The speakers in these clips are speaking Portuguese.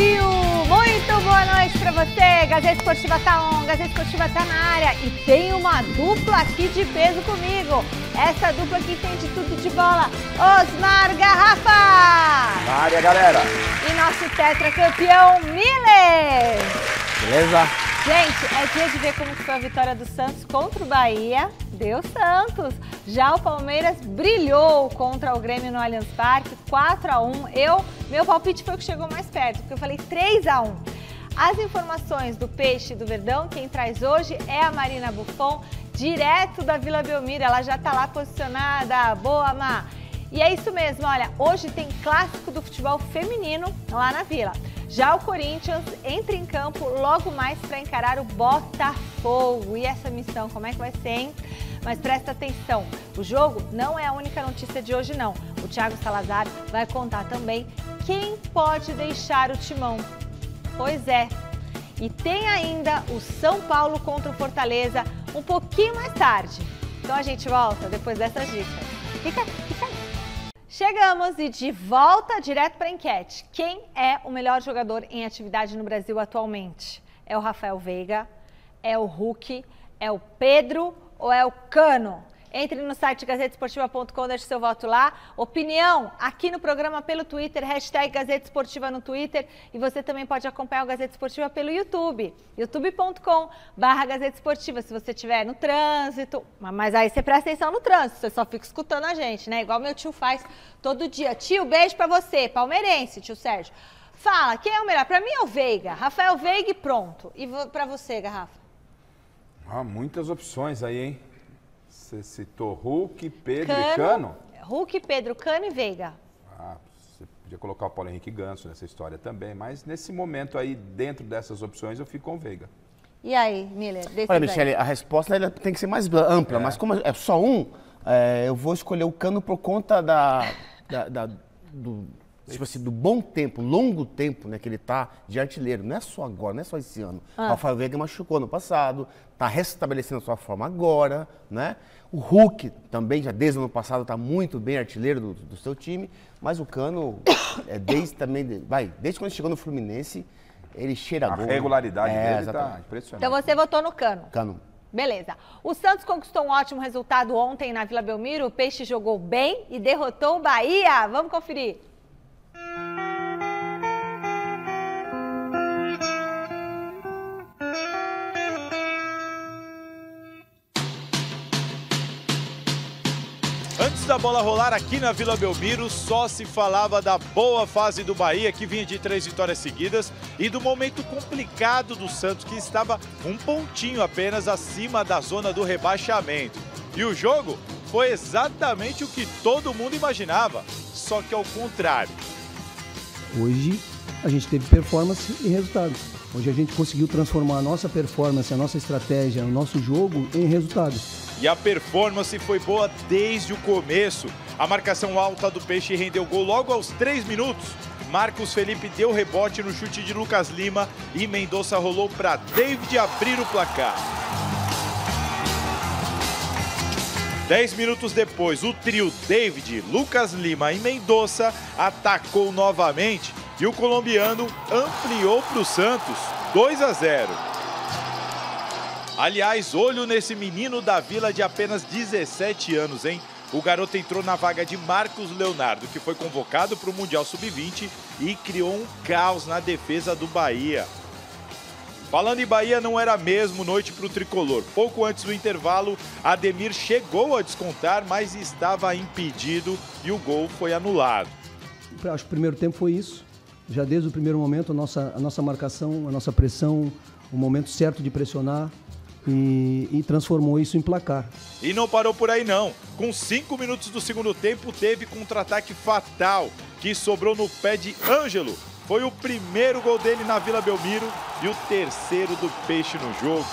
Brasil! Muito boa noite pra você! Gazeta Esportiva tá on, Gazeta Esportiva tá na área e tem uma dupla aqui de peso comigo. Essa dupla que entende tudo de bola, Osmar Garrafa! Na área, galera! E nosso tetracampeão Miller! Beleza? Gente, é dia de ver como foi a vitória do Santos contra o Bahia. Deu Santos. Já o Palmeiras brilhou contra o Grêmio no Allianz Parque, 4-1. Meu palpite foi o que chegou mais perto, porque eu falei 3-1. As informações do Peixe e do Verdão, quem traz hoje é a Marina Buffon, direto da Vila Belmiro. Ela já tá lá posicionada. Boa, Má! E é isso mesmo, olha, hoje tem clássico do futebol feminino lá na Vila. Já o Corinthians entra em campo logo mais para encarar o Botafogo. E essa missão, como é que vai ser, hein? Mas presta atenção, o jogo não é a única notícia de hoje, não. O Thiago Salazar vai contar também quem pode deixar o timão. Pois é. E tem ainda o São Paulo contra o Fortaleza um pouquinho mais tarde. Então a gente volta depois dessas dicas. Fica aí. Chegamos e de volta direto para a enquete. Quem é o melhor jogador em atividade no Brasil atualmente? É o Rafael Veiga? É o Hulk? É o Pedro? Ou é o Cano? Entre no site gazetesportiva.com, deixe seu voto lá. Opinião aqui no programa pelo Twitter, hashtag Gazeta Esportiva no Twitter. E você também pode acompanhar o Gazeta Esportiva pelo YouTube, youtube.com/Gazeta Esportiva, se você estiver no trânsito. Mas aí você presta atenção no trânsito, você só fica escutando a gente, né? Igual meu tio faz todo dia. Tio, beijo pra você, palmeirense, tio Sérgio. Fala, quem é o melhor? Pra mim é o Veiga, Rafael Veiga e pronto. E pra você, Garrafa? Muitas opções aí, hein? Você citou Hulk, Pedro e Cano? Hulk, Pedro, Cano e Veiga. Você podia colocar o Paulo Henrique Ganso nessa história também, mas nesse momento aí, dentro dessas opções, eu fico com o Veiga. E aí, Miller? Olha, Michele, a resposta ela tem que ser mais ampla, mas como é só eu vou escolher o Cano por conta do bom tempo, longo tempo, né, que ele tá de artilheiro. Não é só agora, não é só esse ano. O Rafael Veiga machucou no passado, tá restabelecendo a sua forma agora, né? O Hulk também, já desde o ano passado, tá muito bem artilheiro do seu time, mas o Cano, desde quando ele chegou no Fluminense, ele cheira gol. A regularidade dele tá impressionante. Então você votou no Cano? Cano. Beleza. O Santos conquistou um ótimo resultado ontem na Vila Belmiro, o Peixe jogou bem e derrotou o Bahia. Vamos conferir. Antes da bola rolar aqui na Vila Belmiro, só se falava da boa fase do Bahia, que vinha de 3 vitórias seguidas, e do momento complicado do Santos, que estava um pontinho apenas acima da zona do rebaixamento. E o jogo foi exatamente o que todo mundo imaginava, só que ao contrário. Hoje a gente teve performance e resultado. Hoje a gente conseguiu transformar a nossa performance, a nossa estratégia, o nosso jogo em resultado. E a performance foi boa desde o começo. A marcação alta do Peixe rendeu gol logo aos 3 minutos. Marcos Felipe deu rebote no chute de Lucas Lima e Mendonça rolou para David abrir o placar. 10 minutos depois, o trio David, Lucas Lima e Mendonça atacou novamente e o colombiano ampliou para o Santos, 2-0. Aliás, olho nesse menino da Vila de apenas 17 anos, hein? O garoto entrou na vaga de Marcos Leonardo, que foi convocado para o Mundial Sub-20 e criou um caos na defesa do Bahia. Falando em Bahia, não era mesmo noite para o tricolor. Pouco antes do intervalo, Ademir chegou a descontar, mas estava impedido e o gol foi anulado. Acho que o primeiro tempo foi isso. Já desde o primeiro momento, a nossa marcação, a nossa pressão, o momento certo de pressionar. E transformou isso em placar. E não parou por aí não. Com 5 minutos do segundo tempo, teve contra-ataque fatal, que sobrou no pé de Ângelo. Foi o primeiro gol dele na Vila Belmiro e o terceiro do Peixe no jogo.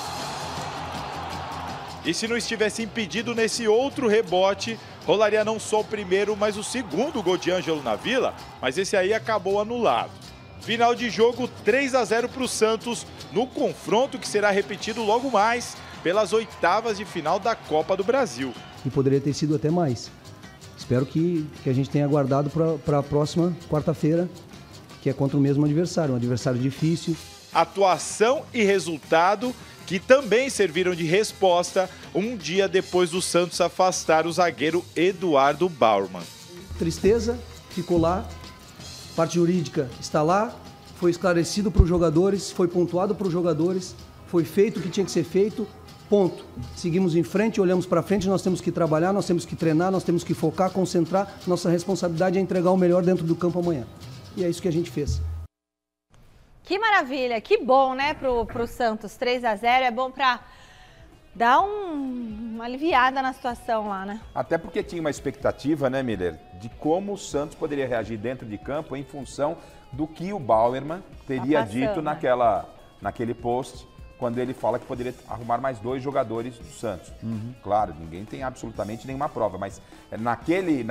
E se não estivesse impedido nesse outro rebote, rolaria não só o primeiro, mas o segundo gol de Ângelo na Vila, mas esse aí acabou anulado. Final de jogo 3-0 para o Santos, no confronto que será repetido logo mais pelas oitavas de final da Copa do Brasil. E poderia ter sido até mais. Espero que a gente tenha aguardado para a próxima quarta-feira que é contra o mesmo adversário, um adversário difícil. Atuação e resultado que também serviram de resposta um dia depois do Santos afastar o zagueiro Eduardo Bauerman. Tristeza, ficou lá, parte jurídica está lá, foi esclarecido para os jogadores, foi pontuado para os jogadores, foi feito o que tinha que ser feito, ponto. Seguimos em frente, olhamos para frente, nós temos que trabalhar, nós temos que treinar, nós temos que focar, concentrar, nossa responsabilidade é entregar o melhor dentro do campo amanhã. E é isso que a gente fez. Que maravilha, que bom, né, pro Santos, 3-0, é bom para dar uma aliviada na situação lá, né? Até porque tinha uma expectativa, né, Miller, de como o Santos poderia reagir dentro de campo em função do que o Bauerman teria dito naquele post, quando ele fala que poderia arrumar mais 2 jogadores do Santos. Claro, ninguém tem absolutamente nenhuma prova, mas naquele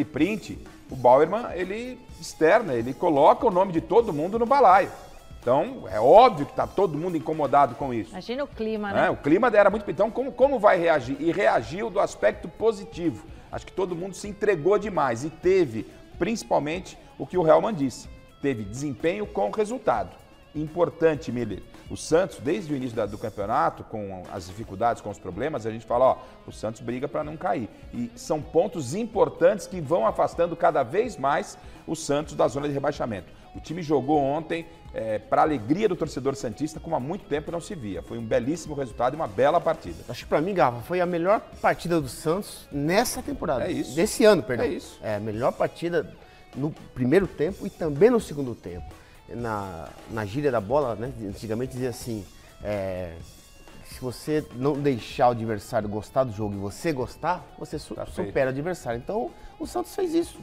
print, o Bauerman, ele externa, ele coloca o nome de todo mundo no balaio. Então, é óbvio que está todo mundo incomodado com isso. Imagina o clima, né? O clima era muito... Então, como vai reagir? E reagiu do aspecto positivo. Acho que todo mundo se entregou demais e teve, principalmente, o que o Hellmann disse. Teve desempenho com resultado. Importante, Miller. O Santos, desde o início do campeonato, com as dificuldades, com os problemas, a gente fala, o Santos briga para não cair. E são pontos importantes que vão afastando cada vez mais o Santos da zona de rebaixamento. O time jogou ontem, para a alegria do torcedor santista, como há muito tempo não se via. Foi um belíssimo resultado e uma bela partida. Acho que para mim, Garra, foi a melhor partida do Santos nessa temporada. É isso. Desse ano, perdão. É isso. É a melhor partida no primeiro tempo e também no segundo tempo. Na gíria da bola, né, antigamente dizia assim, se você não deixar o adversário gostar do jogo e você gostar, você supera o adversário. Então, o Santos fez isso.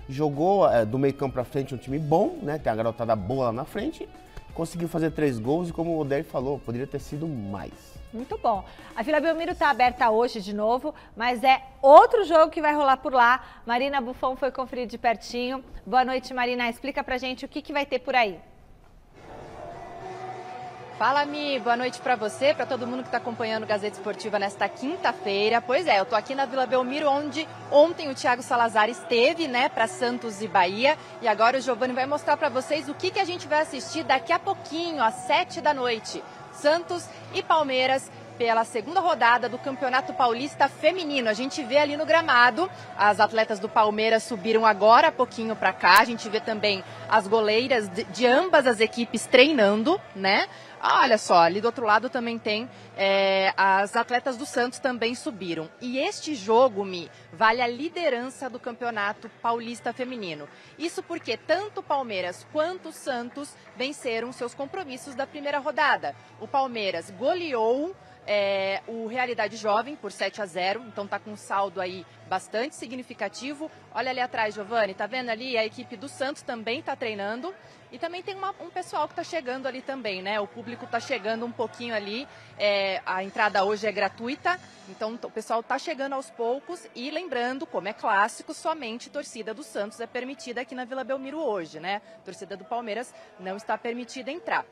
Jogou do meio campo para frente um time bom, né, tem a garotada boa lá na frente, conseguiu fazer 3 gols e, como o Odair falou, poderia ter sido mais. Muito bom. A Vila Belmiro está aberta hoje de novo, mas é outro jogo que vai rolar por lá. Marina Buffon foi conferir de pertinho. Boa noite, Marina. Explica pra gente o que vai ter por aí. Fala, Mi. Boa noite para você, para todo mundo que está acompanhando o Gazeta Esportiva nesta quinta-feira. Pois é, eu tô aqui na Vila Belmiro, onde ontem o Thiago Salazar esteve, né, para Santos e Bahia. E agora o Giovani vai mostrar para vocês o que a gente vai assistir daqui a pouquinho, às 7 da noite. Santos e Palmeiras pela segunda rodada do Campeonato Paulista Feminino. A gente vê ali no gramado, as atletas do Palmeiras subiram agora há pouquinho para cá. A gente vê também as goleiras de ambas as equipes treinando, né? Olha só, ali do outro lado também tem as atletas do Santos também subiram. E este jogo, Mi, vale a liderança do Campeonato Paulista Feminino. Isso porque tanto o Palmeiras quanto o Santos venceram seus compromissos da primeira rodada. O Palmeiras goleou o Realidade Jovem por 7-0, então tá com um saldo aí bastante significativo. Olha ali atrás, Giovani, tá vendo ali? A equipe do Santos também tá treinando. E também tem um pessoal que está chegando ali também, né? O público está chegando um pouquinho ali. A entrada hoje é gratuita, então o pessoal está chegando aos poucos. E lembrando, como é clássico, somente torcida do Santos é permitida aqui na Vila Belmiro hoje, né? Torcida do Palmeiras não está permitida entrar.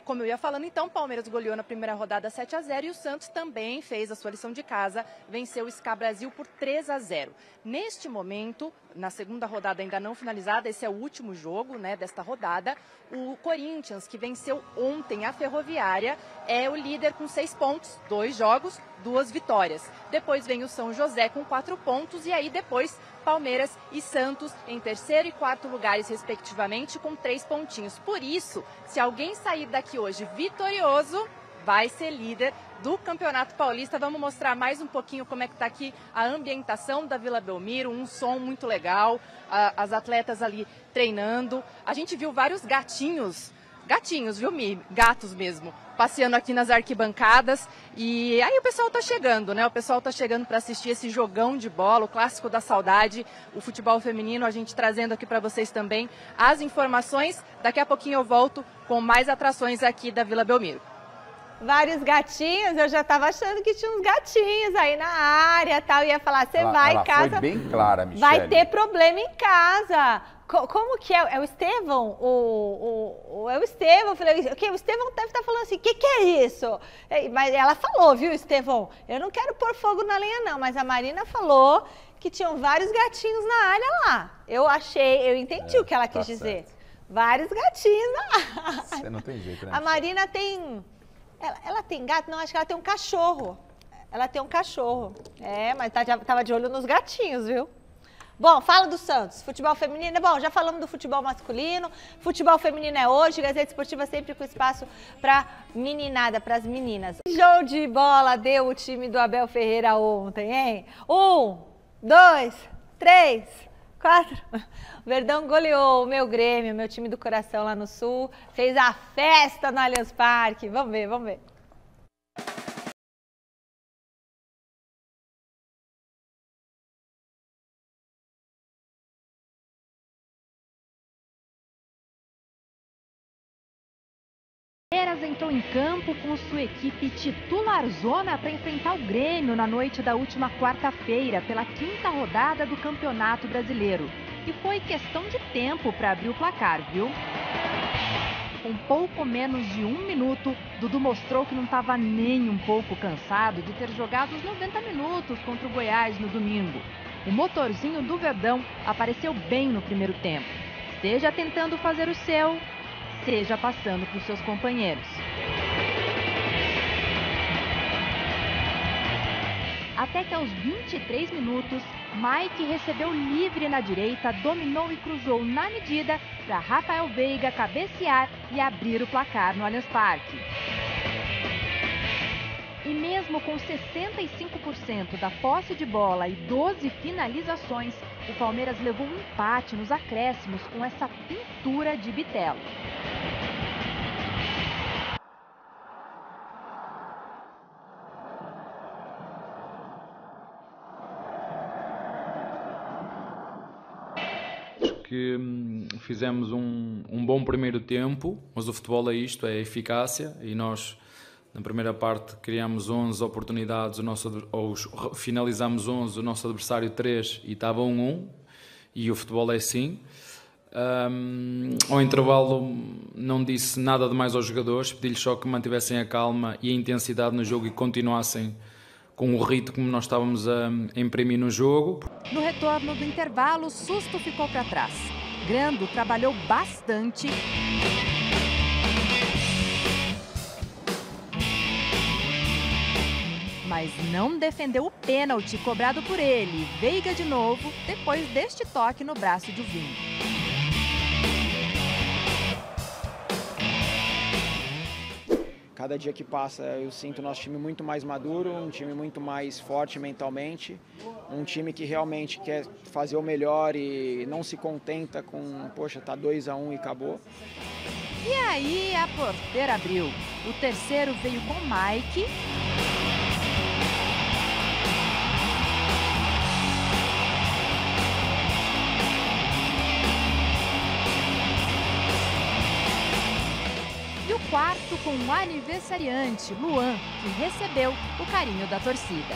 Como eu ia falando, então, o Palmeiras goleou na primeira rodada 7-0 e o Santos também fez a sua lição de casa, venceu o SCA Brasil por 3-0. Neste momento, na segunda rodada ainda não finalizada, esse é o último jogo, né, desta rodada, o Corinthians, que venceu ontem a Ferroviária, é o líder com 6 pontos, 2 jogos, 2 vitórias. Depois vem o São José com 4 pontos e aí depois Palmeiras e Santos em terceiro e quarto lugares, respectivamente, com 3 pontinhos. Por isso, se alguém sair daqui hoje vitorioso, vai ser líder do Campeonato Paulista. Vamos mostrar mais um pouquinho como é que está aqui a ambientação da Vila Belmiro, um som muito legal, as atletas ali treinando. A gente viu vários gatinhos, viu, Mi? Gatos mesmo, passeando aqui nas arquibancadas. E aí o pessoal tá chegando, né? O pessoal tá chegando para assistir esse jogão de bola, o clássico da saudade, o futebol feminino. A gente trazendo aqui para vocês também as informações. Daqui a pouquinho eu volto com mais atrações aqui da Vila Belmiro. vários gatinhos, eu já tava achando que tinha uns gatinhos aí na área e tal. Ia falar, você vai em casa. Foi bem clara, Michele. Vai ter problema em casa. Como que é? É o Estevão? É o Estevão. Eu falei, o Estevão deve estar falando assim, o que é isso? Mas ela falou, viu, Estevão? Eu não quero pôr fogo na lenha, não. Mas a Marina falou que tinham vários gatinhos na área lá. Eu entendi o que ela quis dizer. Certo. Vários gatinhos na área. Você não tem jeito, né? A Marina tem... Ela tem gato? Não, acho que ela tem um cachorro. Ela tem um cachorro. Mas tava de olho nos gatinhos, viu? Bom, fala do Santos. Futebol feminino. Bom, já falamos do futebol masculino. Futebol feminino é hoje. Gazeta Esportiva sempre com espaço para meninada, para as meninas. Show de bola deu o time do Abel Ferreira ontem, hein? 1, 2, 3, 4. O Verdão goleou o meu Grêmio, meu time do coração lá no Sul. Fez a festa no Allianz Parque. Vamos ver, vamos ver. Palmeiras entrou em campo com sua equipe titularzona para enfrentar o Grêmio na noite da última quarta-feira, pela 5ª rodada do Campeonato Brasileiro. E foi questão de tempo para abrir o placar, viu? Com pouco menos de 1 minuto, Dudu mostrou que não estava nem um pouco cansado de ter jogado os 90 minutos contra o Goiás no domingo. O motorzinho do Verdão apareceu bem no primeiro tempo, seja tentando fazer o seu, seja passando para os seus companheiros. Até que aos 23 minutos, Mike recebeu livre na direita, dominou e cruzou na medida para Rafael Veiga cabecear e abrir o placar no Allianz Parque. E mesmo com 65% da posse de bola e 12 finalizações, o Palmeiras levou um empate nos acréscimos com essa pintura de Bitelo. Que fizemos um bom primeiro tempo, mas o futebol é isto, é eficácia, e nós na primeira parte criamos 11 oportunidades, finalizamos 11, o nosso adversário 3 e estava 1-1, e o futebol é assim. Ao intervalo não disse nada demais aos jogadores, pedi-lhes só que mantivessem a calma e a intensidade no jogo e continuassem com o ritmo como nós estávamos a imprimir no jogo. No retorno do intervalo, o susto ficou para trás. Grando trabalhou bastante. Mas não defendeu o pênalti cobrado por ele. Veiga de novo, depois deste toque no braço de Vinho. Cada dia que passa eu sinto o nosso time muito mais maduro, um time muito mais forte mentalmente, um time que realmente quer fazer o melhor e não se contenta com, poxa, tá 2-1 e acabou. E aí a porteira abriu. O terceiro veio com Mike. Quarto com o aniversariante, Luan, que recebeu o carinho da torcida.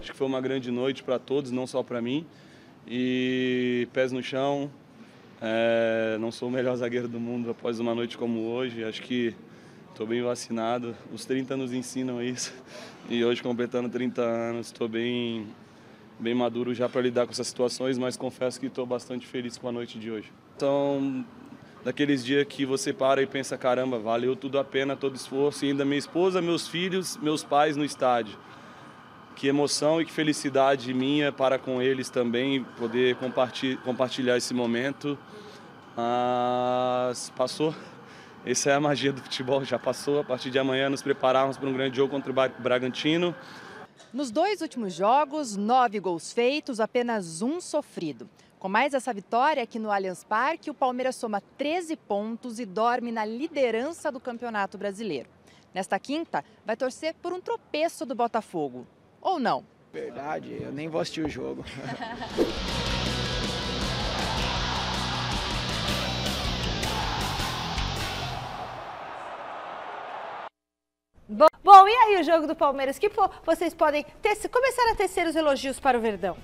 Acho que foi uma grande noite para todos, não só para mim. E pés no chão, não sou o melhor zagueiro do mundo após uma noite como hoje. Acho que estou bem vacinado, os 30 nos ensinam isso. E hoje, completando 30 anos, estou bem maduro já para lidar com essas situações, mas confesso que estou bastante feliz com a noite de hoje. Então, daqueles dias que você para e pensa, caramba, valeu tudo a pena, todo esforço, e ainda minha esposa, meus filhos, meus pais no estádio. Que emoção e que felicidade minha para com eles também, poder compartilhar esse momento. Mas passou. Essa é a magia do futebol, já passou. A partir de amanhã nos prepararmos para um grande jogo contra o Bragantino. Nos 2 últimos jogos, 9 gols feitos, apenas 1 sofrido. Com mais essa vitória aqui no Allianz Parque, o Palmeiras soma 13 pontos e dorme na liderança do Campeonato Brasileiro. Nesta quinta, vai torcer por um tropeço do Botafogo. Ou não? Verdade, eu nem vou assistir o jogo. Bom, e aí o jogo do Palmeiras? Que vocês podem começar a tecer os elogios para o Verdão?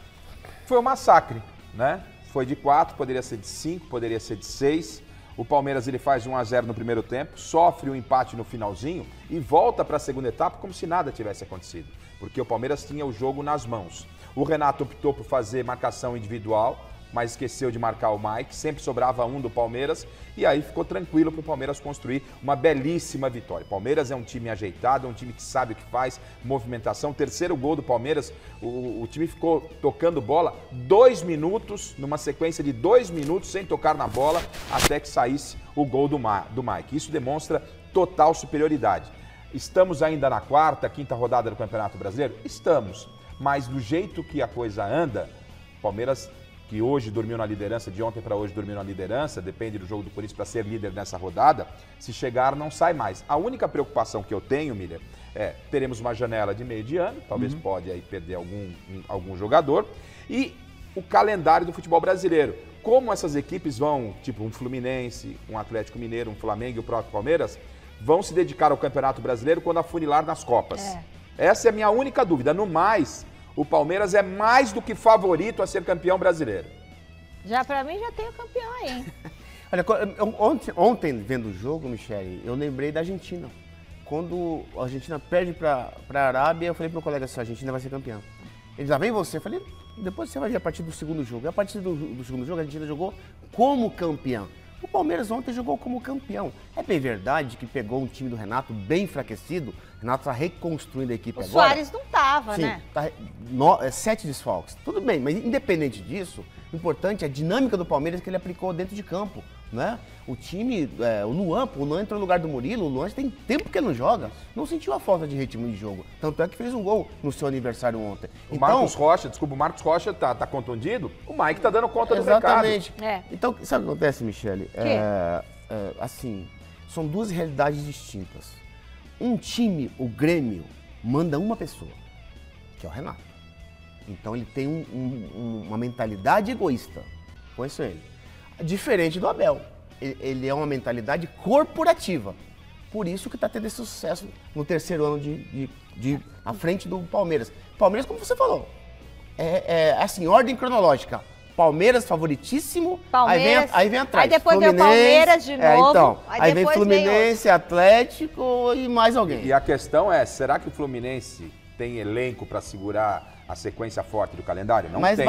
Foi um massacre, né? Foi de 4, poderia ser de 5, poderia ser de 6. O Palmeiras ele faz 1-0 no primeiro tempo, sofre um empate no finalzinho e volta para a segunda etapa como se nada tivesse acontecido. Porque o Palmeiras tinha o jogo nas mãos. O Renato optou por fazer marcação individual, mas esqueceu de marcar o Mike, sempre sobrava um do Palmeiras e aí ficou tranquilo para o Palmeiras construir uma belíssima vitória. O Palmeiras é um time ajeitado, é um time que sabe o que faz, movimentação. Terceiro gol do Palmeiras, o time ficou tocando bola 2 minutos, numa sequência de 2 minutos sem tocar na bola, até que saísse o gol do Mike. Isso demonstra total superioridade. Estamos ainda na quarta, quinta rodada do Campeonato Brasileiro? Estamos, mas do jeito que a coisa anda, o Palmeiras, que hoje dormiu na liderança, de ontem para hoje dormiu na liderança, depende do jogo do Corinthians para ser líder nessa rodada, se chegar não sai mais. A única preocupação que eu tenho, Miller, teremos uma janela de meio de ano, talvez pode aí perder algum jogador, e o calendário do futebol brasileiro. Como essas equipes vão, tipo um Fluminense, um Atlético Mineiro, um Flamengo e o próprio Palmeiras, vão se dedicar ao Campeonato Brasileiro quando afunilar nas Copas. Essa é a minha única dúvida. No mais, o Palmeiras é mais do que favorito a ser campeão brasileiro. Já para mim já tem o campeão aí, hein? Olha, ontem vendo o jogo, Michele, eu lembrei da Argentina. Quando a Argentina perde para a Arábia, eu falei pro colega assim, a Argentina vai ser campeã. Ele já vem você, eu falei, depois você vai ver a partir do segundo jogo. E a partir do segundo jogo, a Argentina jogou como campeã. O Palmeiras ontem jogou como campeão. É bem verdade que pegou um time do Renato bem enfraquecido. O Renato está reconstruindo a equipe agora. O Soares não estava, né? Tá, 7 desfalques. Tudo bem, mas independente disso, o importante é a dinâmica do Palmeiras que ele aplicou dentro de campo, né? O time, o Luan entrou no lugar do Murilo, o Luan tem tempo que ele não joga. Não sentiu a falta de ritmo de jogo. Tanto é que fez um gol no seu aniversário ontem. O Marcos Rocha tá contundido, o Mike tá dando conta do recado. Exatamente. Então, sabe o que acontece, Michele? Assim, são duas realidades distintas. Um time, o Grêmio, manda uma pessoa, que é o Renato. Então ele tem uma mentalidade egoísta. Conheço ele. Diferente do Abel. Ele é uma mentalidade corporativa. Por isso que está tendo esse sucesso no terceiro ano à frente do Palmeiras. Palmeiras, como você falou, assim, ordem cronológica. Palmeiras favoritíssimo, Palmeiras, aí vem atrás. Aí depois vem o Palmeiras de novo. Aí vem Fluminense, Atlético e mais alguém. E a questão é, será que o Fluminense tem elenco para segurar a sequência forte do calendário? Não tem.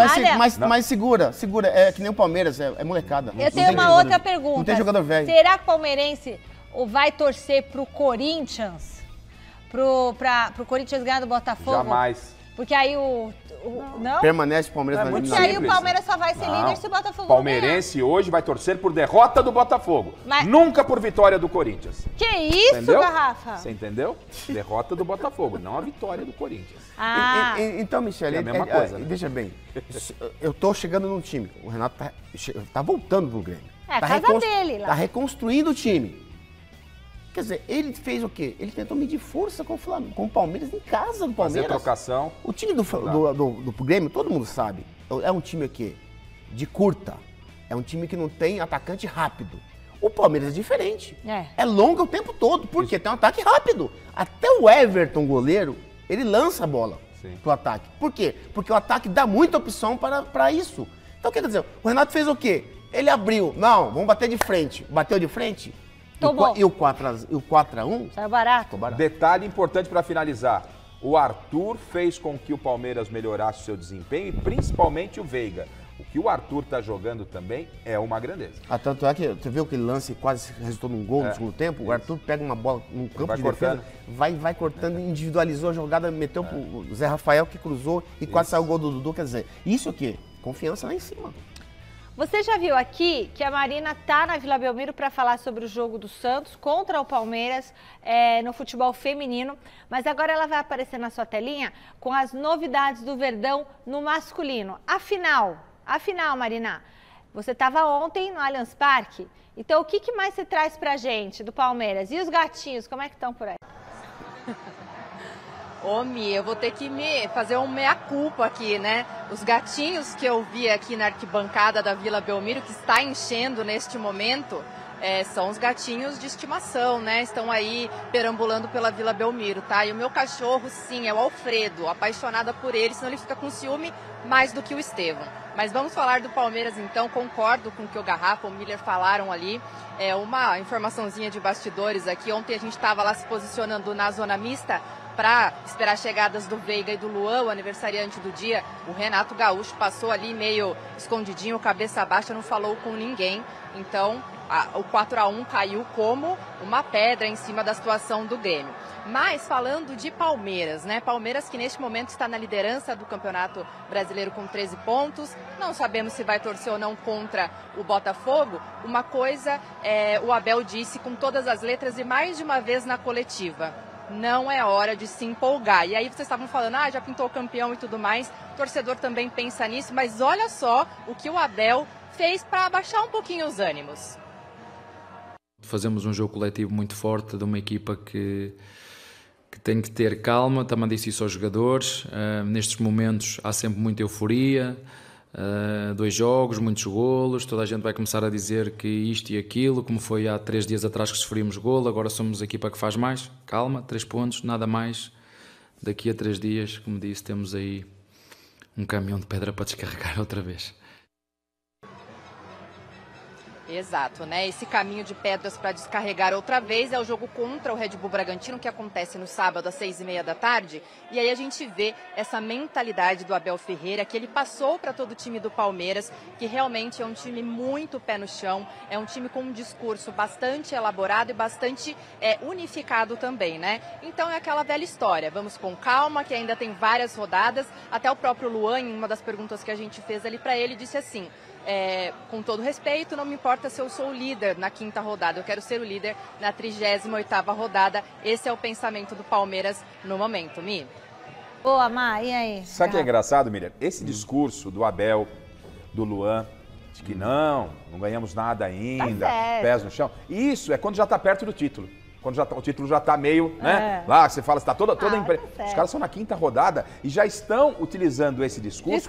Mas segura. É que nem o Palmeiras, é molecada. Eu tenho uma outra pergunta. Não tem jogador velho. Será que o palmeirense vai torcer pro Corinthians? Pro Corinthians ganhar do Botafogo? Jamais. Porque aí não? Permanece o Palmeiras na Porque aí o Palmeiras só vai ser líder se o Botafogo Palmeirense ganhar. Hoje vai torcer por derrota do Botafogo. Nunca por vitória do Corinthians. Que isso, entendeu? Garrafa? Você entendeu? Derrota do Botafogo, não a vitória do Corinthians. Então, Michele, é a mesma coisa, né? Deixa bem. Eu tô chegando num time. O Renato tá voltando pro Grêmio. A casa dele lá. Tá reconstruindo o time. Quer dizer, ele fez o quê? Ele tentou medir força com o Palmeiras em casa do Palmeiras. Fazer trocação. O time do Grêmio, todo mundo sabe, é um time aqui de curta. É um time que não tem atacante rápido. O Palmeiras é diferente. É longo o tempo todo. Por quê? Tem um ataque rápido. Até o Everton, goleiro, ele lança a bola pro ataque. Por quê? Porque o ataque dá muita opção para isso. Então, quer dizer, o Renato fez o quê? Ele abriu. Não, vamos bater de frente. Bateu de frente. E o 4-1? Saiu barato. Detalhe importante para finalizar. O Arthur fez com que o Palmeiras melhorasse o seu desempenho e principalmente o Veiga. O que o Arthur está jogando também é uma grandeza. Tanto é que você viu aquele lance quase resultou num gol no segundo tempo? O Arthur pega uma bola num campo de defesa, vai cortando, individualizou a jogada, meteu pro Zé Rafael que cruzou e quase saiu o gol do Dudu. Quer dizer, isso o quê? Confiança lá em cima. Você já viu aqui que a Marina tá na Vila Belmiro para falar sobre o jogo do Santos contra o Palmeiras no futebol feminino, mas agora ela vai aparecer na sua telinha com as novidades do Verdão no masculino. Afinal, Marina, você estava ontem no Allianz Parque, então o que mais você traz pra gente do Palmeiras? E os gatinhos, como é que estão por aí? Ô, Mi, eu vou ter que fazer um meia-culpa aqui, né? Os gatinhos que eu vi aqui na arquibancada da Vila Belmiro, que está enchendo neste momento, são os gatinhos de estimação, né? Estão aí perambulando pela Vila Belmiro, tá? E o meu cachorro, sim, é o Alfredo, apaixonada por ele, senão ele fica com ciúme mais do que o Estevão. Mas vamos falar do Palmeiras, então. Concordo com o que o Garrafa, o Miller falaram ali. Uma informaçãozinha de bastidores aqui. Ontem a gente estava lá se posicionando na zona mista para esperar as chegadas do Veiga e do Luan, o aniversariante do dia. O Renato Gaúcho passou ali meio escondidinho, cabeça baixa, não falou com ninguém. Então, o 4-1 caiu como uma pedra em cima da situação do Grêmio. Mas falando de Palmeiras, né? Palmeiras que neste momento está na liderança do Campeonato Brasileiro com 13 pontos. Não sabemos se vai torcer ou não contra o Botafogo. Uma coisa o Abel disse com todas as letras e mais de uma vez na coletiva: não é hora de se empolgar. E aí vocês estavam falando, já pintou o campeão e tudo mais. O torcedor também pensa nisso, mas olha só o que o Abel fez para abaixar um pouquinho os ânimos. Fazemos um jogo coletivo muito forte de uma equipa que tem que ter calma, também disse isso aos jogadores. Nestes momentos há sempre muita euforia, 2 jogos, muitos golos, toda a gente vai começar a dizer que isto e aquilo, como foi há 3 dias atrás que sofrimos golo, agora somos a equipa que faz mais. Calma, 3 pontos, nada mais. Daqui a 3 dias, como disse, temos aí um caminhão de pedra para descarregar outra vez. Exato, né? Esse caminho de pedras para descarregar outra vez é o jogo contra o Red Bull Bragantino, que acontece no sábado às 6h30 da tarde. E aí a gente vê essa mentalidade do Abel Ferreira, que ele passou para todo o time do Palmeiras, que realmente é um time muito pé no chão, é um time com um discurso bastante elaborado e bastante unificado também, né? Então é aquela velha história, vamos com calma, que ainda tem várias rodadas. Até o próprio Luan, em uma das perguntas que a gente fez ali para ele, disse assim: com todo respeito, não me importa se eu sou o líder na 5ª rodada, eu quero ser o líder na 38ª rodada. Esse é o pensamento do Palmeiras no momento, Mi. Boa, Má, e aí? Sabe o que é engraçado, Miriam? Esse discurso do Abel, do Luan, de que não ganhamos nada ainda, pés no chão. Isso é quando já está perto do título. Quando o título já está meio, né? Lá você fala, está toda os caras são na 5ª rodada e já estão utilizando esse discurso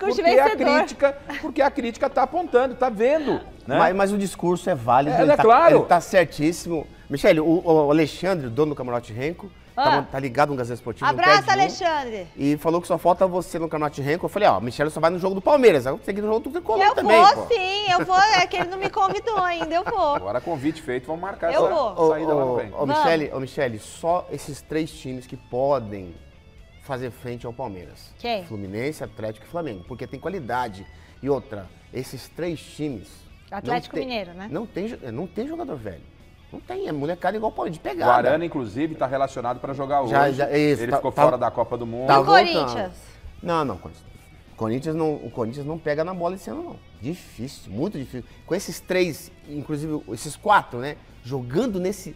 porque a crítica está apontando, está vendo. Né? Mas o discurso é válido, claro. Ele está certíssimo. Michele, o Alexandre, dono do Camarote Renko, tá ligado no Gazeta Esportivo. Abraço, Alexandre. E falou que só falta você no Camarote Renko. Eu falei, Michele só vai no jogo do Palmeiras. Eu tenho que ir no jogo do Tricolor também. Eu vou sim, eu vou. É que ele não me convidou ainda, eu vou. Agora convite feito, vamos marcar essa saída lá no frente. Michele, só esses 3 times que podem fazer frente ao Palmeiras. Quem? Fluminense, Atlético e Flamengo. Porque tem qualidade. E outra, esses 3 times... Atlético Mineiro, né? Não tem jogador velho. Não tem, é molecada igual pode de pegar. O Arana, inclusive, está relacionado para jogar hoje. Ele ficou fora da Copa do Mundo. E o Corinthians? Não. O Corinthians não pega na bola esse ano, não. Difícil, muito difícil. Com esses 3, inclusive esses 4, né? Jogando nesse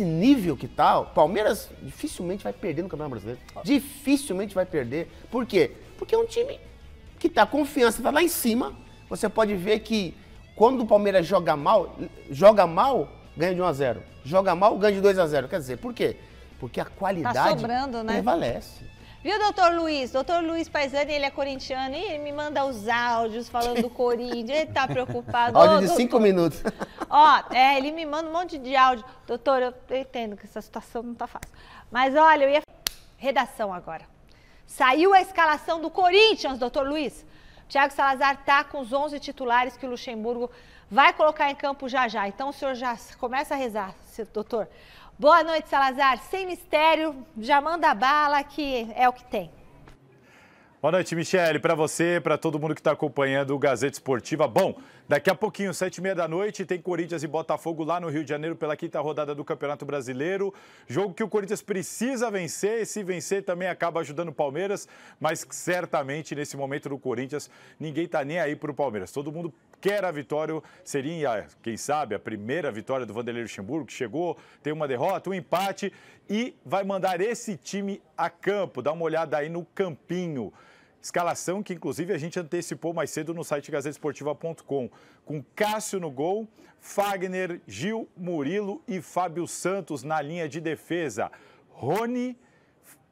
nível que tá, o Palmeiras dificilmente vai perder no Campeonato Brasileiro. Dificilmente vai perder. Por quê? Porque é um time que tá confiança, tá lá em cima. Você pode ver que quando o Palmeiras joga mal, ganha de 1-0. Joga mal, ganha de 2-0. Quer dizer, por quê? Porque a qualidade sobrando, né? prevalece. Viu, doutor Luiz? Doutor Luiz Paisani, ele é corintiano e ele me manda os áudios falando do Corinthians. Ele tá preocupado. Áudio de 5 minutos. Ele me manda um monte de áudio. Doutor, eu entendo que essa situação não tá fácil. Mas olha, eu ia... Redação agora. Saiu a escalação do Corinthians, doutor Luiz. Thiago Salazar tá com os 11 titulares que o Luxemburgo vai colocar em campo já. Então o senhor já começa a rezar, doutor. Boa noite, Salazar. Sem mistério, já manda bala que é o que tem. Boa noite, Michele, para você, para todo mundo que está acompanhando o Gazeta Esportiva. Bom, daqui a pouquinho, 7h30 da noite, tem Corinthians e Botafogo lá no Rio de Janeiro pela 5ª rodada do Campeonato Brasileiro. Jogo que o Corinthians precisa vencer, e se vencer também acaba ajudando o Palmeiras, mas certamente nesse momento do Corinthians ninguém está nem aí para o Palmeiras. Todo mundo quer a vitória, seria, quem sabe, a primeira vitória do Vanderlei Luxemburgo, que chegou, tem uma derrota, um empate e vai mandar esse time a campo. Dá uma olhada aí no campinho. Escalação que, inclusive, a gente antecipou mais cedo no site gazetesportiva.com. Com Cássio no gol, Fagner, Gil, Murilo e Fábio Santos na linha de defesa. Rony,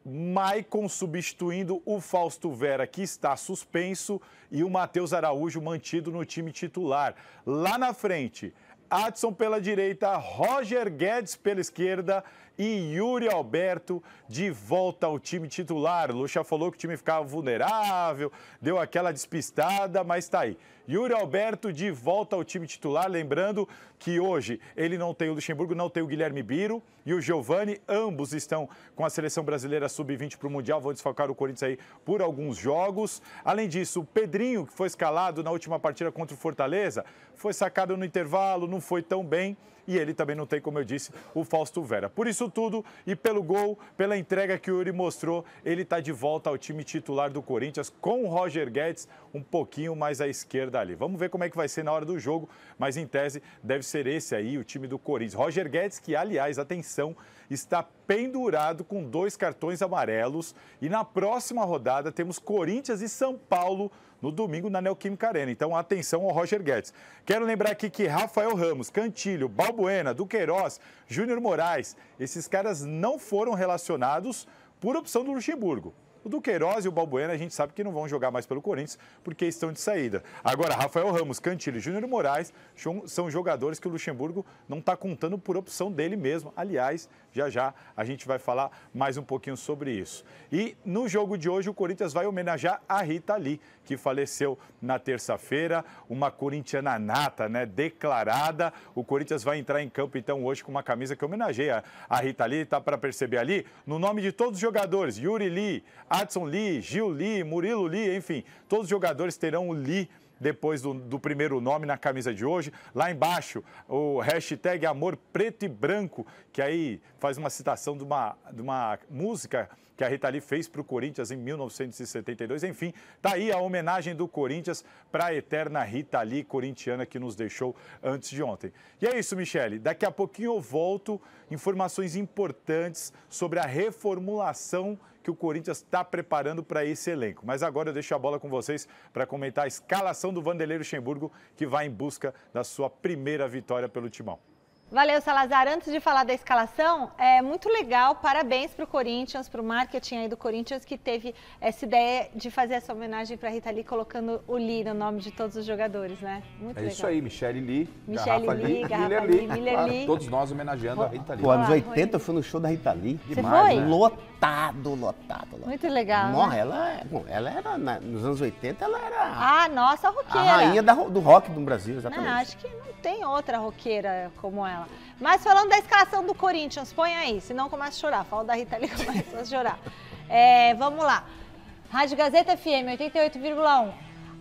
Maicon substituindo o Fausto Vera, que está suspenso, e o Matheus Araújo mantido no time titular. Lá na frente, Adson pela direita, Roger Guedes pela esquerda e Yuri Alberto de volta ao time titular. O Lucha falou que o time ficava vulnerável, deu aquela despistada, mas está aí. Yuri Alberto de volta ao time titular, lembrando que hoje ele não tem o Luxemburgo, não tem o Guilherme Biro e o Giovani, ambos estão com a seleção brasileira sub-20 para o Mundial, vão desfalcar o Corinthians aí por alguns jogos. Além disso, o Pedrinho, que foi escalado na última partida contra o Fortaleza, foi sacado no intervalo, não foi tão bem. E ele também não tem, como eu disse, o Fausto Vera. Por isso tudo, e pelo gol, pela entrega que o Yuri mostrou, ele está de volta ao time titular do Corinthians, com o Roger Guedes um pouquinho mais à esquerda ali. Vamos ver como é que vai ser na hora do jogo, mas em tese deve ser esse aí o time do Corinthians. Roger Guedes, que aliás, atenção, está pendurado com 2 cartões amarelos. E na próxima rodada temos Corinthians e São Paulo no domingo na Neoquímica Arena. Então, atenção ao Roger Guedes. Quero lembrar aqui que Rafael Ramos, Cantilho, Balbuena, Duqueiroz, Júnior Moraes, esses caras não foram relacionados por opção do Luxemburgo. O Duqueiroz e o Balbuena a gente sabe que não vão jogar mais pelo Corinthians porque estão de saída. Agora, Rafael Ramos, Cantilho e Júnior Moraes são jogadores que o Luxemburgo não está contando por opção dele mesmo. Aliás, já a gente vai falar mais um pouquinho sobre isso. E no jogo de hoje o Corinthians vai homenagear a Rita Lee, que faleceu na terça-feira, uma corintiana nata, né, declarada. O Corinthians vai entrar em campo então hoje com uma camisa que homenageia a Rita Lee, tá para perceber ali, no nome de todos os jogadores, Yuri Lee, Adson Lee, Gil Lee, Murilo Lee, enfim, todos os jogadores terão o Lee depois do primeiro nome na camisa de hoje. Lá embaixo, o hashtag Amor Preto e Branco, que aí faz uma citação de uma música que a Rita Lee fez para o Corinthians em 1972. Enfim, tá aí a homenagem do Corinthians para a eterna Rita Lee, corintiana, que nos deixou antes de ontem. E é isso, Michele. Daqui a pouquinho eu volto. Informações importantes sobre a reformulação que o Corinthians está preparando para esse elenco. Mas agora eu deixo a bola com vocês para comentar a escalação do Vanderlei Luxemburgo, que vai em busca da sua primeira vitória pelo Timão. Valeu, Salazar. Antes de falar da escalação, é muito legal, parabéns para o Corinthians, para o marketing aí do Corinthians, que teve essa ideia de fazer essa homenagem para a Rita Lee, colocando o Lee no nome de todos os jogadores, né? Muito legal. Isso aí, Michele Lee, Michele Lee, Garrafa Lee, Miller Lee. Todos nós homenageando a Rita Lee. Pô, anos 80 eu fui no show da Rita Lee. Você foi? Lotado. Muito legal. Morra, né? ela era, nos anos 80, ela era a nossa roqueira. a rainha do rock do Brasil, exatamente. Não, acho que não tem outra roqueira como ela. Mas falando da escalação do Corinthians, põe aí, senão começa a chorar. Fala da Rita Lee, começa a chorar. Vamos lá. Rádio Gazeta FM, 88,1.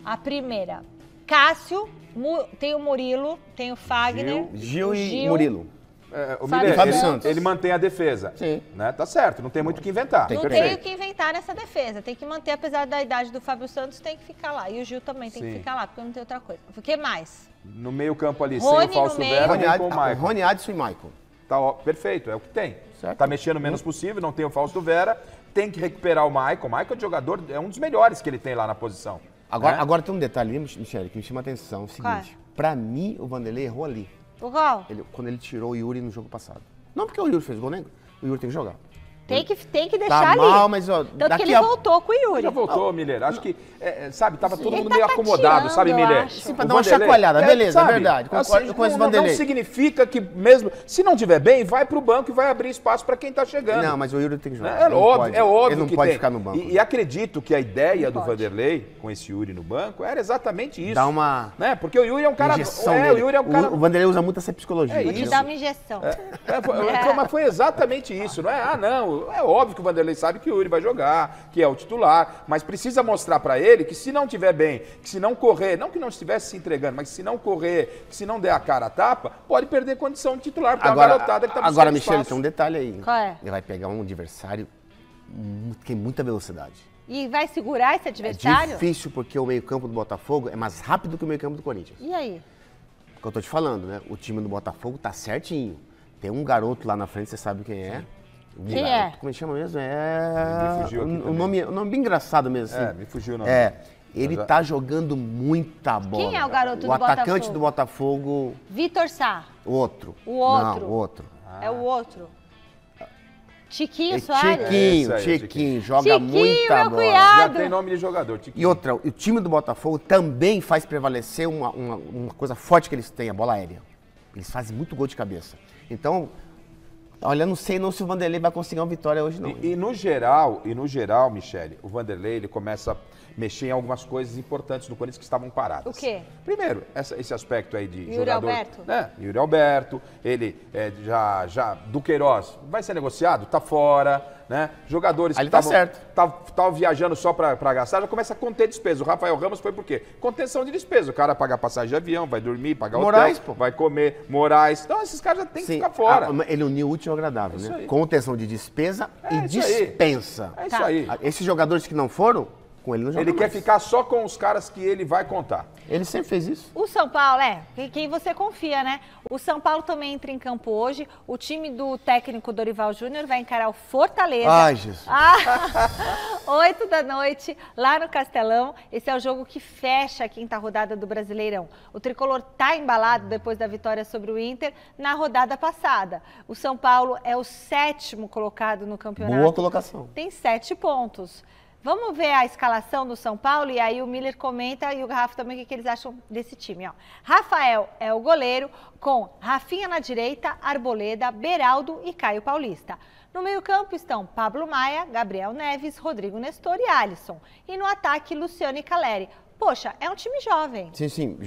A primeira. Cássio, tem o Murilo, tem o Fagner. Gil e Murilo. O Miller, ele mantém a defesa. Sim. Né? Tá certo, não tem muito o que inventar. Não tem o que inventar nessa defesa. Tem que manter, apesar da idade do Fábio Santos, tem que ficar lá. E o Gil também tem que ficar lá, porque não tem outra coisa. O que mais? No meio campo ali, Rony sem o Fausto Vera, nem com o Maicon. Rony, Adson e Maicon. Tá, ó, perfeito, é o que tem. Certo. Tá mexendo o menos possível, não tem o Fausto Vera, tem que recuperar o Maicon. O Maicon é jogador, é um dos melhores que ele tem lá na posição. Agora tem um detalhe, Michele, que me chama a atenção. É o seguinte, pra mim, o Vanderlei errou ali. O qual? Quando ele tirou o Yuri no jogo passado. Não porque o Yuri fez gol, né? O Yuri tem que jogar. Tem que deixar tá ali. Mal, mas, ó, tanto que ele voltou com o Yuri. Já voltou, Miller. Acho que, sabe, tava todo mundo meio acomodado, sabe, Miller? Sim, pra dar uma chacoalhada, beleza, sabe, é verdade. Assim, não significa que mesmo, se não tiver bem, vai pro banco e vai abrir espaço pra quem tá chegando. Não, mas o Yuri tem que jogar. É óbvio ele não que pode tem. Ficar no banco. E acredito que a ideia do Vanderlei, com esse Yuri no banco, era exatamente isso. Dá uma... Né? Porque o Yuri é um cara... o Yuri é um cara... O Vanderlei usa muito essa psicologia. Vou te dar uma injeção. Mas foi exatamente isso, não é? Não, é óbvio que o Vanderlei sabe que o Yuri vai jogar, que é o titular, mas precisa mostrar pra ele que se não tiver bem, que se não correr, não que não estivesse se entregando, mas se não correr, que se não der a cara a tapa, pode perder condição de titular, porque é uma garotada que tá buscando Agora, Michele, tem um detalhe aí. Qual é? Ele vai pegar um adversário que tem muita velocidade. E vai segurar esse adversário? É difícil porque o meio-campo do Botafogo é mais rápido que o meio-campo do Corinthians. E aí? O que eu tô te falando, né? O time do Botafogo tá certinho. Tem um garoto lá na frente, você sabe quem é. Quem garoto, como ele chama mesmo? Me fugiu aqui o nome bem engraçado mesmo. Assim. Me fugiu o nome. Ele tá jogando muita bola. Quem é o garoto do Botafogo? O atacante do Botafogo... Vitor Sá. O outro. O outro. Não, o outro. É o outro. Tiquinho Soares? Tiquinho, joga muita meu bola. cunhado. Já tem nome de jogador, Tiquinho. E outra, o time do Botafogo também faz prevalecer uma coisa forte que eles têm, a bola aérea. Eles fazem muito gol de cabeça. Então, olha, não sei se o Vanderlei vai conseguir uma vitória hoje, não. E no geral, Michele, o Vanderlei, ele começa a mexer em algumas coisas importantes do Corinthians que estavam paradas. O quê? Primeiro, esse aspecto aí de Yuri jogador... Alberto? Né? Yuri Alberto, ele do Queiroz, vai ser negociado? Tá fora, né? Jogadores que estavam viajando só para gastar, já começa a conter despesa. O Rafael Ramos foi por quê? Contenção de despesa. O cara paga passagem de avião, vai dormir, pagar hotel, vai comer, Moraes. Então, esses caras já tem que ficar fora. Ele uniu o útil ao agradável, né? Contenção de despesa e dispensa. É isso aí. Esses jogadores que não foram, com ele não joga Ele mais. quer ficar só com os caras que ele vai contar. Ele sempre fez isso. O São Paulo, quem você confia, né? O São Paulo também entra em campo hoje. O time do técnico Dorival Júnior vai encarar o Fortaleza. Ai, Jesus. 8 da noite, lá no Castelão. Esse é o jogo que fecha a quinta rodada do Brasileirão. O tricolor tá embalado depois da vitória sobre o Inter na rodada passada. O São Paulo é o 7º colocado no campeonato. Boa colocação. Tem 7 pontos. Vamos ver a escalação do São Paulo e aí o Miller comenta e o Garrafa também o que eles acham desse time. Ó. Rafael é o goleiro com Rafinha na direita, Arboleda, Beraldo e Caio Paulista. No meio-campo estão Pablo Maia, Gabriel Neves, Rodrigo Nestor e Alisson. E no ataque, Luciano e Caleri. Poxa, é um time jovem. Sim.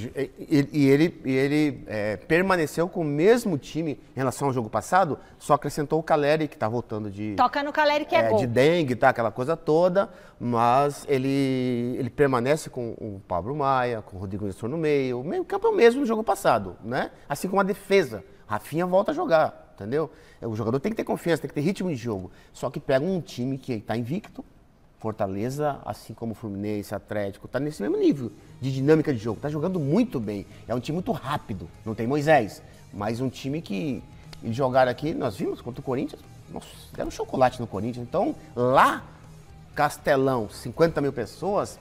E ele permaneceu com o mesmo time em relação ao jogo passado, só acrescentou o Caleri, que tá voltando de... Toca no Caleri que é gol. De dengue, tá, aquela coisa toda, mas ele permanece com o Pablo Maia, com o Rodrigo Nestor no meio. O meio-campo é o mesmo do jogo passado, né? Assim como a defesa. Rafinha volta a jogar, entendeu? O jogador tem que ter confiança, tem que ter ritmo de jogo. Só que pega um time que tá invicto, Fortaleza, assim como o Fluminense, Atlético, está nesse mesmo nível de dinâmica de jogo. Está jogando muito bem. É um time muito rápido. Não tem Moisés, mas um time que eles jogaram aqui, nós vimos contra o Corinthians, nossa, deram chocolate no Corinthians. Então, lá, Castelão, 50 mil pessoas,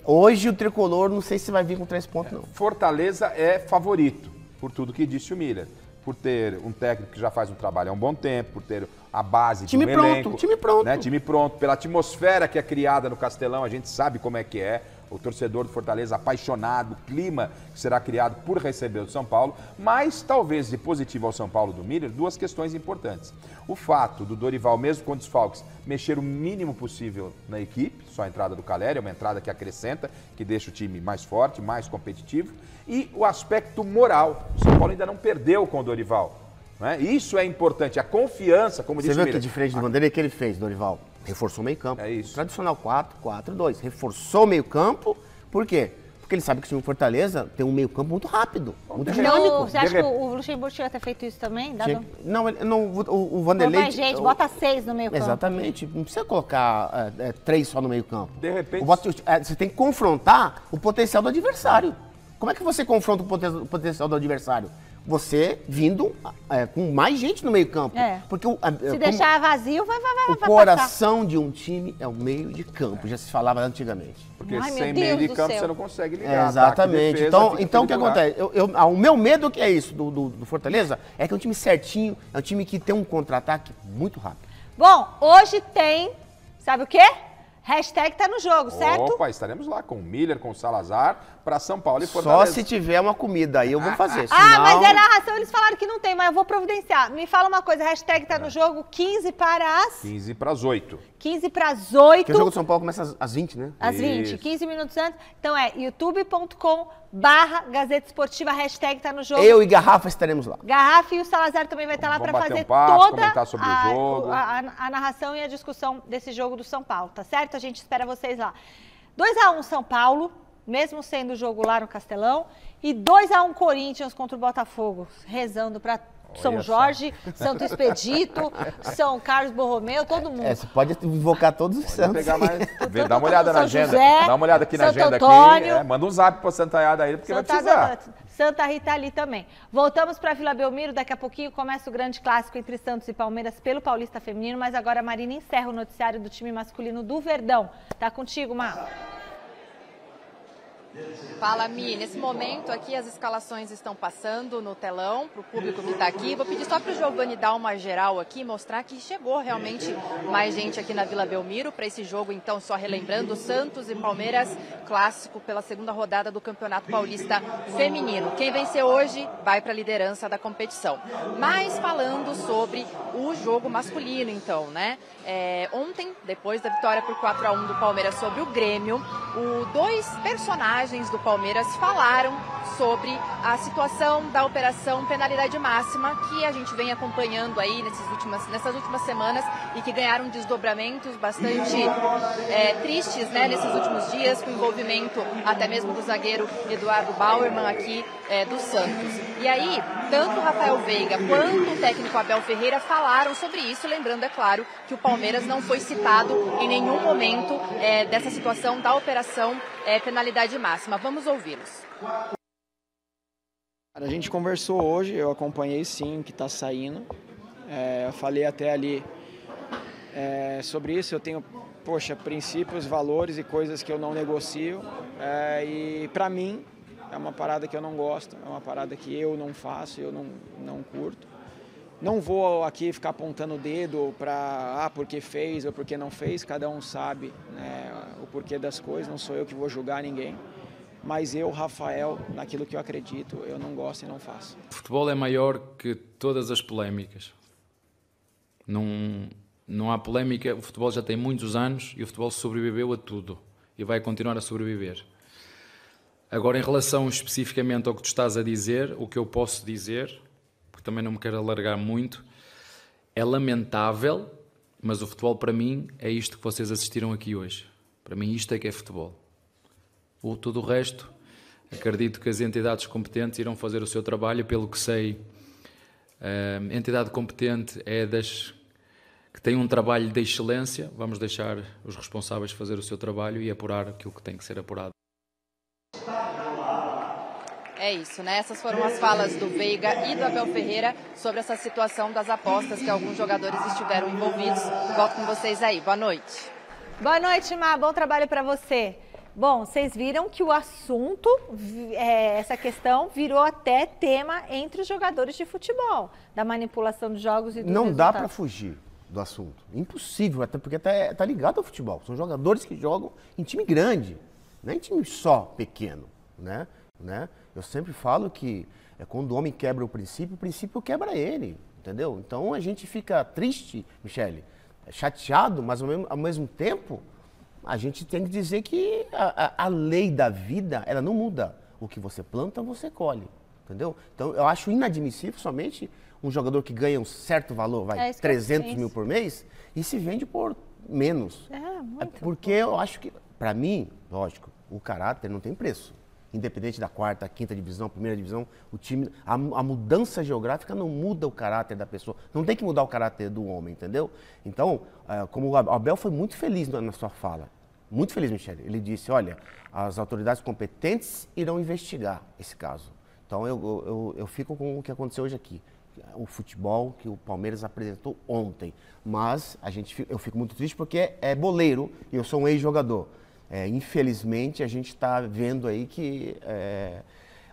hoje o tricolor não sei se vai vir com 3 pontos, não. Fortaleza é favorito, por tudo que disse o Miller. Por ter um técnico que já faz um trabalho há um bom tempo, por ter a base de um elenco. Time pronto. Né? Time pronto. Pela atmosfera que é criada no Castelão, a gente sabe como é que é. O torcedor do Fortaleza apaixonado, o clima que será criado por receber o São Paulo. Mas, talvez, de positivo ao São Paulo do Miller, 2 questões importantes. O fato do Dorival, mesmo com desfalques, mexer o mínimo possível na equipe. Só a entrada do Caleri é uma entrada que acrescenta, que deixa o time mais forte, mais competitivo. E o aspecto moral. O São Paulo ainda não perdeu com o Dorival. Né? Isso é importante, a confiança, como disse o Miller. Você viu que diferente do Vanderlei que ele fez, Dorival? Reforçou o meio campo. É isso. Tradicional 4-4-2. Reforçou o meio campo. Por quê? Porque ele sabe que o time do Fortaleza tem um meio campo muito rápido, muito dinâmico. Você acha que o Luxemburgo tinha que ter feito isso também? Não, o Vanderlei... Mais gente, bota 6 no meio campo. Exatamente. Não precisa colocar 3 só no meio campo. De repente... Você tem que confrontar o potencial do adversário. Como é que você confronta o potencial do adversário? Você vindo com mais gente no meio campo. Porque se deixar vazio, vai o coração passar de um time é o meio de campo, já se falava antigamente. Porque sem meio de campo você não consegue ligar. Exatamente. Então o que acontece? O meu medo que é isso do Fortaleza é que é um time certinho, é um time que tem um contra-ataque muito rápido. Bom, hoje tem, sabe o quê? Hashtag tá no jogo, certo? Opa, estaremos lá com o Miller, com o Salazar, para São Paulo e Fortaleza. Só se tiver uma comida, aí eu vou fazer. Mas é narração, eles falaram que não tem, mas eu vou providenciar. Me fala uma coisa, hashtag tá no jogo, 15 para as... 15 para as 8. 15 para as 8. Porque o jogo do São Paulo começa às 20, né? Às 20, 15 minutos antes. Então é youtube.com/Gazeta Esportiva, hashtag tá no jogo. Eu e Garrafa estaremos lá. Garrafa e o Salazar também vai estar lá para fazer comentar sobre o jogo. A narração e a discussão desse jogo do São Paulo, tá certo? A gente espera vocês lá. 2-1 São Paulo, mesmo sendo o jogo lá no Castelão, e 2-1 Corinthians contra o Botafogo, rezando para São Jorge, Santo Expedito, São Carlos Borromeu, todo mundo. Você pode invocar todos os santos. Dá uma olhada na agenda. José, dá uma olhada aqui na agenda. Antônio, manda um zap para Santa Iada aí, porque vai precisar. Santa Rita ali também. Voltamos para Vila Belmiro, daqui a pouquinho começa o grande clássico entre Santos e Palmeiras pelo Paulista Feminino, mas agora a Marina encerra o noticiário do time masculino do Verdão. Tá contigo, Mar. Fala, Mi. Nesse momento aqui as escalações estão passando no telão para o público que está aqui. Vou pedir só para o Giovani dar uma geral aqui, mostrar que chegou realmente mais gente aqui na Vila Belmiro para esse jogo. Então, só relembrando, Santos e Palmeiras, clássico pela segunda rodada do Campeonato Paulista Feminino. Quem vencer hoje vai para a liderança da competição. Mas falando sobre o jogo masculino, então, né? Ontem, depois da vitória por 4-1 do Palmeiras sobre o Grêmio, dois personagens do Palmeiras falaram sobre a situação da operação penalidade máxima que a gente vem acompanhando aí nessas últimas semanas e que ganharam desdobramentos bastante tristes, né, nesses últimos dias, com o envolvimento até mesmo do zagueiro Eduardo Bauerman aqui do Santos. E aí, tanto o Rafael Veiga quanto o técnico Abel Ferreira falaram sobre isso, lembrando, é claro, que o Palmeiras não foi citado em nenhum momento dessa situação da operação penalidade máxima. Vamos ouvi-los. A gente conversou hoje, eu acompanhei sim o que está saindo. Eu falei até ali sobre isso. Eu tenho, princípios, valores e coisas que eu não negocio. E para mim é uma parada que eu não gosto, é uma parada que eu não faço, eu não curto. Não vou aqui ficar apontando o dedo para porque fez ou porque não fez, cada um sabe, né, o porquê das coisas, não sou eu que vou julgar ninguém. Mas eu, Rafael, naquilo que eu acredito, eu não gosto e não faço. O futebol é maior que todas as polémicas. Não há polémica, o futebol já tem muitos anos e o futebol sobreviveu a tudo e vai continuar a sobreviver. Agora, em relação especificamente ao que tu estás a dizer, o que eu posso dizer, porque também não me quero alargar muito, é lamentável, mas o futebol para mim é isto que vocês assistiram aqui hoje. Para mim isto é que é futebol. Tudo o resto, acredito que as entidades competentes irão fazer o seu trabalho. Pelo que sei, a entidade competente é das que tem um trabalho de excelência. Vamos deixar os responsáveis fazer o seu trabalho e apurar aquilo que tem que ser apurado. É isso, né? Essas foram as falas do Veiga e do Abel Ferreira sobre essa situação das apostas que alguns jogadores estiveram envolvidos. Volto com vocês aí. Boa noite. Boa noite, Má. Bom trabalho para você. Bom, vocês viram que o assunto, essa questão, virou até tema entre os jogadores de futebol, da manipulação dos jogos e dos Não resultados. dá para fugir do assunto. Impossível, até porque tá ligado ao futebol. São jogadores que jogam em time grande, não é em time só pequeno, né? Eu sempre falo que quando o homem quebra o princípio quebra ele, entendeu? Então a gente fica triste, Michele, chateado, mas ao mesmo tempo a gente tem que dizer que a lei da vida, ela não muda. O que você planta, você colhe, entendeu? Então eu acho inadmissível somente um jogador que ganha um certo valor, 300 mil por mês, e se vende por menos. Porque eu acho que, para mim, lógico, o caráter não tem preço. Independente da quarta, quinta divisão, primeira divisão, o time, a mudança geográfica não muda o caráter da pessoa. Não tem que mudar o caráter do homem, entendeu? Então, como o Abel foi muito feliz na sua fala, muito feliz, Michele. Ele disse, olha, as autoridades competentes irão investigar esse caso. Então, eu fico com o que aconteceu hoje aqui. O futebol que o Palmeiras apresentou ontem. Mas eu fico muito triste porque é boleiro e eu sou um ex-jogador. Infelizmente, a gente está vendo aí que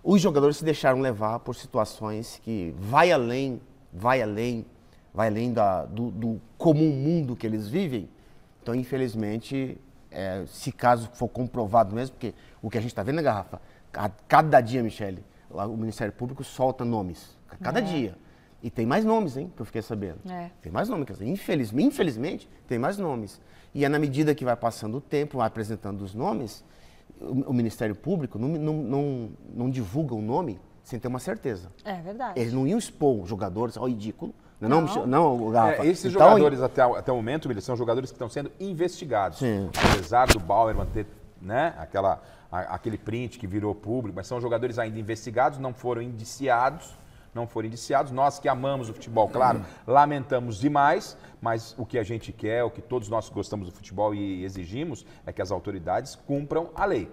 os jogadores se deixaram levar por situações que vai além do comum mundo que eles vivem. Então, infelizmente, se caso for comprovado mesmo, porque o que a gente está vendo, Garrafa, cada dia, Michele, o Ministério Público solta nomes, cada dia. E tem mais nomes, hein, que eu fiquei sabendo. Tem mais nomes, quer dizer, infelizmente, tem mais nomes. E na medida que vai passando o tempo, vai apresentando os nomes, o Ministério Público não divulga o nome sem ter uma certeza. É verdade. Eles não iam expor jogadores ao ridículo. Não, Garrafa. Esses jogadores, até o momento, eles são jogadores que estão sendo investigados. Sim. Apesar do Bauerman ter, né, aquele print que virou público, mas são jogadores ainda investigados, não foram indiciados. Nós que amamos o futebol, claro, lamentamos demais, mas o que a gente quer, o que todos nós gostamos do futebol e exigimos, é que as autoridades cumpram a lei.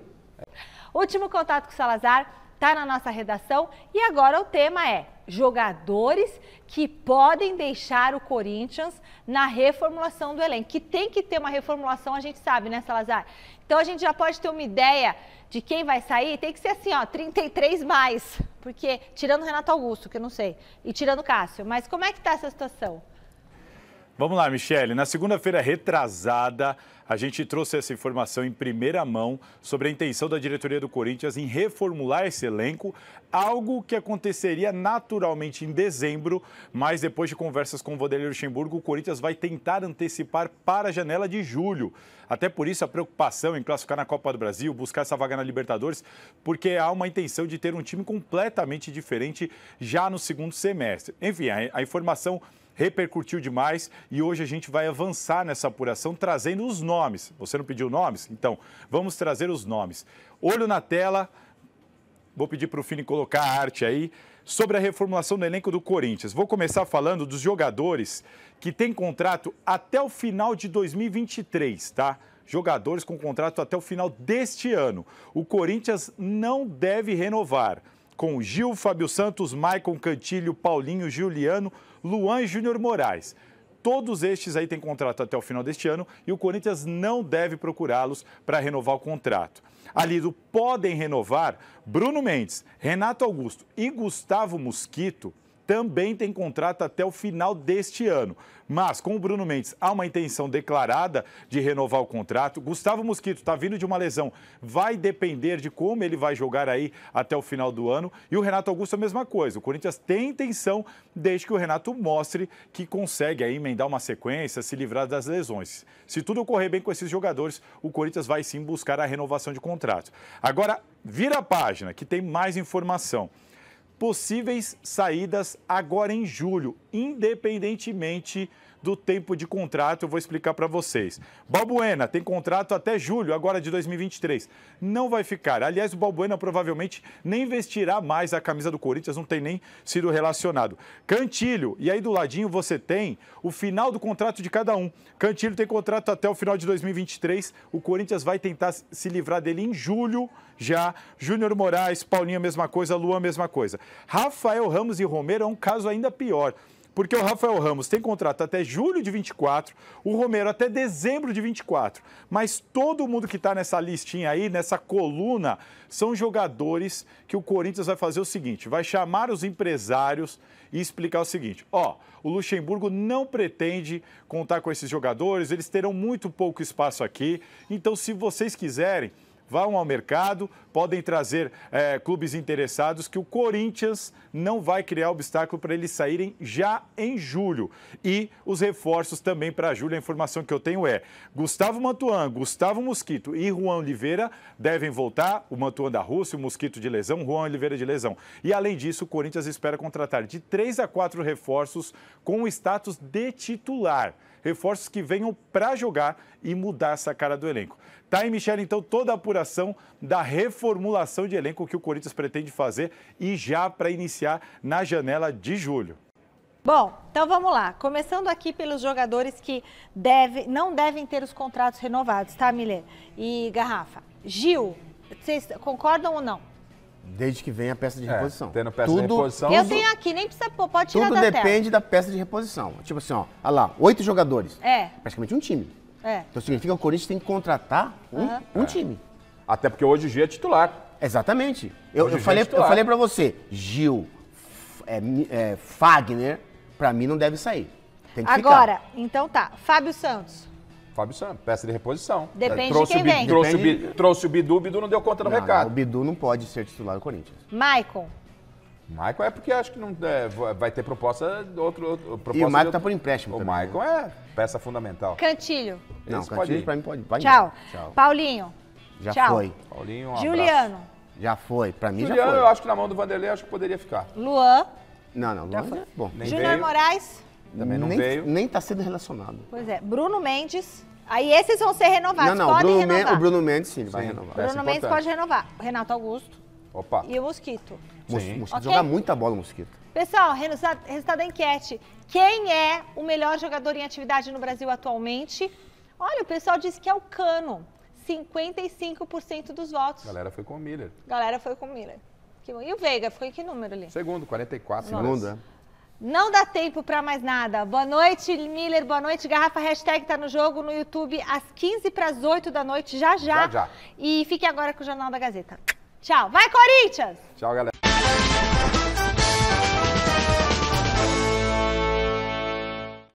Último contato com o Salazar, tá na nossa redação. E agora o tema é jogadores que podem deixar o Corinthians na reformulação do elenco. Que tem que ter uma reformulação, a gente sabe, né, Salazar? Então a gente já pode ter uma ideia de quem vai sair. Tem que ser assim, ó, 33 mais. Porque, tirando o Renato Augusto, que eu não sei, e tirando o Cássio. Mas como é que tá essa situação? Vamos lá, Michele. Na segunda-feira retrasada, a gente trouxe essa informação em primeira mão sobre a intenção da diretoria do Corinthians em reformular esse elenco, algo que aconteceria naturalmente em dezembro, mas depois de conversas com o Vanderlei Luxemburgo, o Corinthians vai tentar antecipar para a janela de julho. Até por isso a preocupação em classificar na Copa do Brasil, buscar essa vaga na Libertadores, porque há uma intenção de ter um time completamente diferente já no segundo semestre. Enfim, a informação repercutiu demais e hoje a gente vai avançar nessa apuração trazendo os nomes. Você não pediu nomes? Então, vamos trazer os nomes. Olho na tela, vou pedir para o Fini colocar a arte aí, sobre a reformulação do elenco do Corinthians. Vou começar falando dos jogadores que têm contrato até o final de 2023, tá? Jogadores com contrato até o final deste ano. O Corinthians não deve renovar com Gil, Fábio Santos, Maicon, Cantilho, Paulinho, Juliano, Luan e Júnior Moraes. Todos estes aí têm contrato até o final deste ano e o Corinthians não deve procurá-los para renovar o contrato. Ali podem renovar Bruno Mendes, Renato Augusto e Gustavo Mosquito, também tem contrato até o final deste ano. Mas com o Bruno Mendes há uma intenção declarada de renovar o contrato. Gustavo Mosquito está vindo de uma lesão, vai depender de como ele vai jogar aí até o final do ano. E o Renato Augusto a mesma coisa. O Corinthians tem intenção, desde que o Renato mostre que consegue aí emendar uma sequência, se livrar das lesões. Se tudo ocorrer bem com esses jogadores, o Corinthians vai sim buscar a renovação de contrato. Agora, vira a página que tem mais informação. Possíveis saídas agora em julho, independentemente do tempo de contrato, eu vou explicar para vocês. Balbuena tem contrato até julho, agora de 2023. Não vai ficar. Aliás, o Balbuena provavelmente nem vestirá mais a camisa do Corinthians, não tem nem sido relacionado. Cantilho, e aí do ladinho você tem o final do contrato de cada um. Cantilho tem contrato até o final de 2023, o Corinthians vai tentar se livrar dele em julho já. Júnior Moraes, Paulinho, mesma coisa, Luan, mesma coisa. Rafael Ramos e Romero é um caso ainda pior. Porque o Rafael Ramos tem contrato até julho de 24, o Romero até dezembro de 24. Mas todo mundo que está nessa listinha aí, nessa coluna, são jogadores que o Corinthians vai fazer o seguinte, vai chamar os empresários e explicar o seguinte, ó, o Luxemburgo não pretende contar com esses jogadores, eles terão muito pouco espaço aqui, então se vocês quiserem, vão ao mercado, podem trazer clubes interessados que o Corinthians não vai criar obstáculo para eles saírem já em julho. E os reforços também para julho, a informação que eu tenho é Gustavo Mantuan, Gustavo Mosquito e Juan Oliveira devem voltar, o Mantuan da Rússia, o Mosquito de lesão, Juan Oliveira de lesão. E além disso, o Corinthians espera contratar de 3 a 4 reforços com o status de titular. Reforços que venham para jogar e mudar essa cara do elenco. Tá aí, Michele, então, toda a apuração da reformulação de elenco que o Corinthians pretende fazer e já para iniciar na janela de julho. Bom, então vamos lá. Começando aqui pelos jogadores que não devem ter os contratos renovados, tá, Milê? E Garrafa. Gil, vocês concordam ou não? Desde que venha a peça de reposição. Tendo peça de reposição. Eu tenho aqui, nem precisa pôr, pode tirar da tela. Tudo depende da peça de reposição. Tipo assim, ó, olha lá, 8 jogadores. Praticamente um time. Então significa que o Corinthians tem que contratar um time. Até porque hoje o Gil é titular. Exatamente. Eu falei pra você, Gil, Fagner, pra mim não deve sair. Tem que Agora, ficar. então tá, Fábio Santos. Fábio Santos, peça de reposição. Depende de quem vem. Trouxe o Bidu não deu conta do recado. O Bidu não pode ser titular do Corinthians. Maicon. Maicon é porque acho que não vai ter proposta e o Maicon tá por empréstimo o também. O Maicon é peça fundamental. Cantilho. Não, Cantilho pra mim pode. Tchau. Paulinho. Já foi. Paulinho, Juliano. Já foi. Pra mim Juliano, já foi. eu acho que na mão do Vanderlei acho que poderia ficar. Luan. Não, Luan foi. Bom. Júnior Moraes. Também não veio. Nem tá sendo relacionado. Pois é. Bruno Mendes. Aí esses vão ser renovados. Não, podem renovar. O Bruno Mendes sim, vai renovar. Bruno Mendes pode renovar. O Renato Augusto. Opa. E o Mosquito. Mosquito joga muita bola, o Mosquito. Pessoal, resultado da enquete. Quem é o melhor jogador em atividade no Brasil atualmente? Olha, o pessoal disse que é o Cano. 55% dos votos. A galera foi com o Miller. O E o Veiga, ficou em que número ali? Segundo, 44. Segundo, é. Não dá tempo para mais nada. Boa noite, Miller. Boa noite, Garrafa. Hashtag tá no jogo no YouTube às 15:08 da noite, já. Já. E fique agora com o Jornal da Gazeta. Tchau. Vai, Corinthians! Tchau, galera.